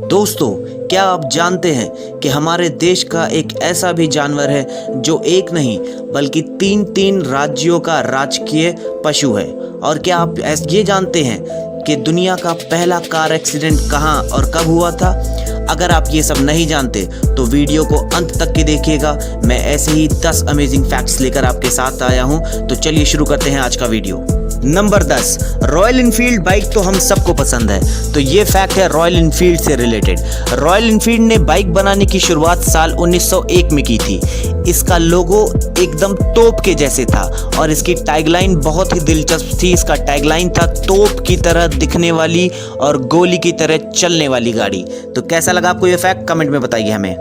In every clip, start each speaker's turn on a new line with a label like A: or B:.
A: दोस्तों, क्या आप जानते हैं कि हमारे देश का एक ऐसा भी जानवर है जो एक नहीं बल्कि तीन राज्यों का राजकीय पशु है। और क्या आप ये जानते हैं कि दुनिया का पहला कार एक्सीडेंट कहाँ और कब हुआ था? अगर आप ये सब नहीं जानते तो वीडियो को अंत तक के देखिएगा। मैं ऐसे ही 10 अमेजिंग फैक्ट्स लेकर आपके साथ आया हूँ। तो चलिए शुरू करते हैं आज का video. Number 10, royal Enfield bike तो हम सबको पसंद है, तो ये फैक्ट है रॉयल इनफील्ड से रिलेटेड। रॉयल इनफील्ड ने बाइक बनाने की शुरुआत साल 1901 में की थी। इसका लोगो एकदम तोप के जैसे था और इसकी टैगलाइन बहुत ही दिलचस्प थी। इसका टैगलाइन था तोप की तरह दिखने वाली और गोली की तरह चलने वाली गाड़ी। तो कैसा लगा आपको ये फैक्ट, कमेंट में बताइए हमें।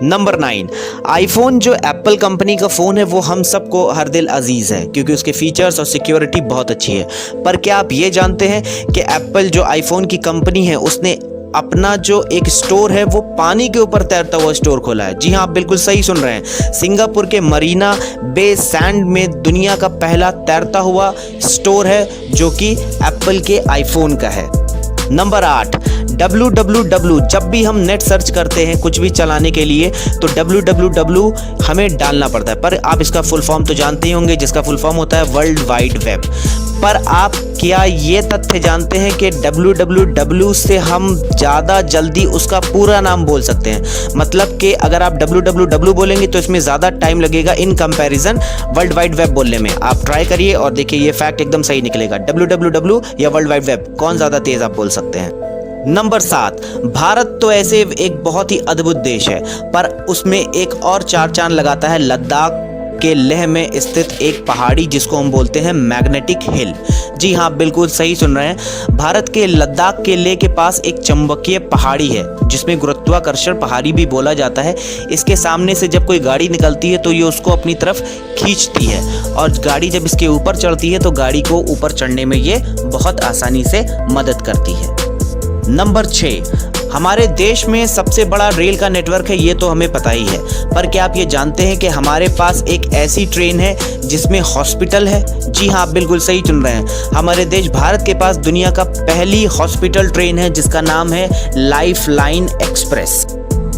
A: नंबर 9, आईफोन जो एप्पल कंपनी का फ़ोन है वो हम सबको हर दिल अजीज़ है क्योंकि उसके फीचर्स और सिक्योरिटी बहुत अच्छी है। पर क्या आप ये जानते हैं कि एप्पल जो आईफोन की कंपनी है उसने अपना जो एक स्टोर है वो पानी के ऊपर तैरता हुआ स्टोर खोला है। जी हाँ, आप बिल्कुल सही सुन रहे हैं। सिंगापुर के मरीना बे सैंड में दुनिया का पहला तैरता हुआ स्टोर है जो कि एप्पल के आईफोन का है। Number 8, www। जब भी हम नेट सर्च करते हैं कुछ भी चलाने के लिए तो www हमें डालना पड़ता है, पर आप इसका फुल फॉर्म तो जानते ही होंगे जिसका फुल फॉर्म होता है वर्ल्ड वाइड वेब। पर आप क्या ये तथ्य जानते हैं कि www से हम ज़्यादा जल्दी उसका पूरा नाम बोल सकते हैं? मतलब कि अगर आप www बोलेंगे तो इसमें ज़्यादा टाइम लगेगा in comparison world wide web बोलने में। आप ट्राई करिए और देखिए ये फैक्ट एकदम सही निकलेगा। www या वर्ल्ड वाइड वेब, कौन ज़्यादा तेज़ आप बोल सकते हैं? नंबर 7, भारत तो ऐसे एक बहुत ही अद्भुत देश है पर उसमें एक और चार चांद लगाता है लद्दाख के लेह में स्थित एक पहाड़ी जिसको हम बोलते हैं मैग्नेटिक हिल। जी हाँ, बिल्कुल सही सुन रहे हैं। भारत के लद्दाख के लेह के पास एक चुंबकीय पहाड़ी है जिसमें गुरुत्वाकर्षण पहाड़ी भी बोला जाता है। इसके सामने से जब कोई गाड़ी निकलती है तो ये उसको अपनी तरफ खींचती है और गाड़ी जब इसके ऊपर चढ़ती है तो गाड़ी को ऊपर चढ़ने में ये बहुत आसानी से मदद करती है। नंबर 6, हमारे देश में सबसे बड़ा रेल का नेटवर्क है, ये तो हमें पता ही है। पर क्या आप ये जानते हैं कि हमारे पास एक ऐसी ट्रेन है जिसमें हॉस्पिटल है? जी हाँ, आप बिल्कुल सही चुन रहे हैं। हमारे देश भारत के पास दुनिया का पहली हॉस्पिटल ट्रेन है जिसका नाम है लाइफ लाइन एक्सप्रेस।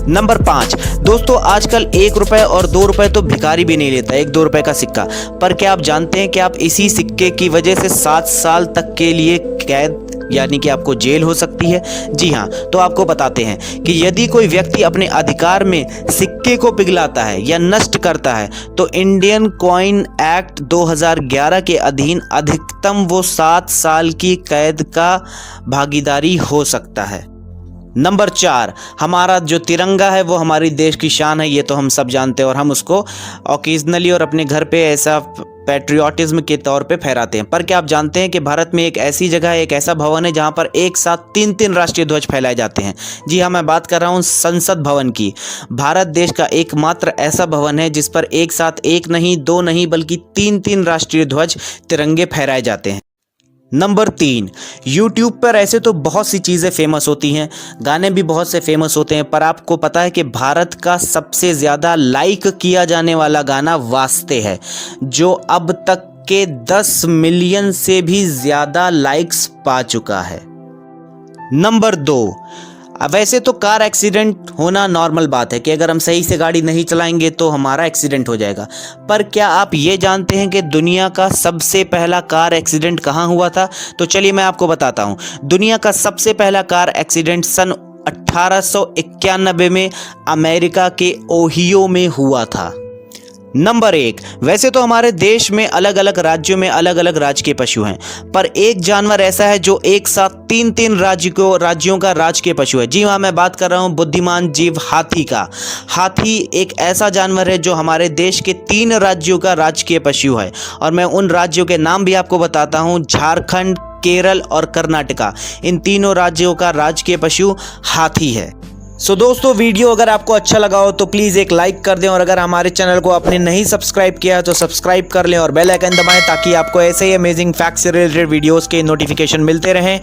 A: नंबर 5, दोस्तों आजकल 1 रुपए और 2 रुपए तो भिखारी भी नहीं लेता, 1-2 रुपए का सिक्का। पर क्या आप जानते हैं कि आप इसी सिक्के की वजह से 7 साल तक के लिए कैद यानी कि आपको जेल हो सकती है? जी हाँ, तो आपको बताते हैं कि यदि कोई व्यक्ति अपने अधिकार में सिक्के को पिघलाता है या नष्ट करता है तो इंडियन कॉइन एक्ट 2011 के अधीन अधिकतम वो 7 साल की कैद का भागीदारी हो सकता है। नंबर 4, हमारा जो तिरंगा है वो हमारी देश की शान है, ये तो हम सब जानते हैं और हम उसको ओकेजनली और अपने घर पे ऐसा पैट्रियोटिज्म के तौर पे फहराते हैं। पर क्या आप जानते हैं कि भारत में एक ऐसी जगह है, एक ऐसा भवन है जहां पर एक साथ 3 राष्ट्रीय ध्वज फहराए जाते हैं? जी हाँ, मैं बात कर रहा हूं संसद भवन की। भारत देश का एकमात्र ऐसा भवन है जिस पर एक साथ 1 नहीं 2 नहीं बल्कि 3 राष्ट्रीय ध्वज तिरंगे फहराए जाते हैं। नंबर 3, यूट्यूब पर ऐसे तो बहुत सी चीज़ें फेमस होती हैं, गाने भी बहुत से फेमस होते हैं, पर आपको पता है कि भारत का सबसे ज़्यादा लाइक किया जाने वाला गाना वास्ते है जो अब तक के 10 मिलियन से भी ज़्यादा लाइक्स पा चुका है। नंबर 2, वैसे तो कार एक्सीडेंट होना नॉर्मल बात है कि अगर हम सही से गाड़ी नहीं चलाएंगे तो हमारा एक्सीडेंट हो जाएगा। पर क्या आप ये जानते हैं कि दुनिया का सबसे पहला कार एक्सीडेंट कहाँ हुआ था? तो चलिए मैं आपको बताता हूँ। दुनिया का सबसे पहला कार एक्सीडेंट सन 1891 में अमेरिका के ओहियो में हुआ था। नंबर 1, वैसे तो हमारे देश में अलग अलग राज्यों में अलग अलग राजकीय पशु हैं, पर एक जानवर ऐसा है जो एक साथ 3 राज्यों का राजकीय पशु है। जी हाँ, मैं बात कर रहा हूँ बुद्धिमान जीव हाथी का। हाथी एक ऐसा जानवर है जो हमारे देश के 3 राज्यों का राजकीय पशु है और मैं उन राज्यों के नाम भी आपको बताता हूँ। झारखंड, केरल और कर्नाटका, इन 3 राज्यों का राजकीय पशु हाथी है। दोस्तों, वीडियो अगर आपको अच्छा लगा हो तो प्लीज़ एक लाइक कर दें और अगर हमारे चैनल को आपने नहीं सब्सक्राइब किया तो सब्सक्राइब कर लें और बेल आइकन दबाएं ताकि आपको ऐसे ही अमेजिंग फैक्ट्स से रिलेटेड वीडियोस के नोटिफिकेशन मिलते रहें।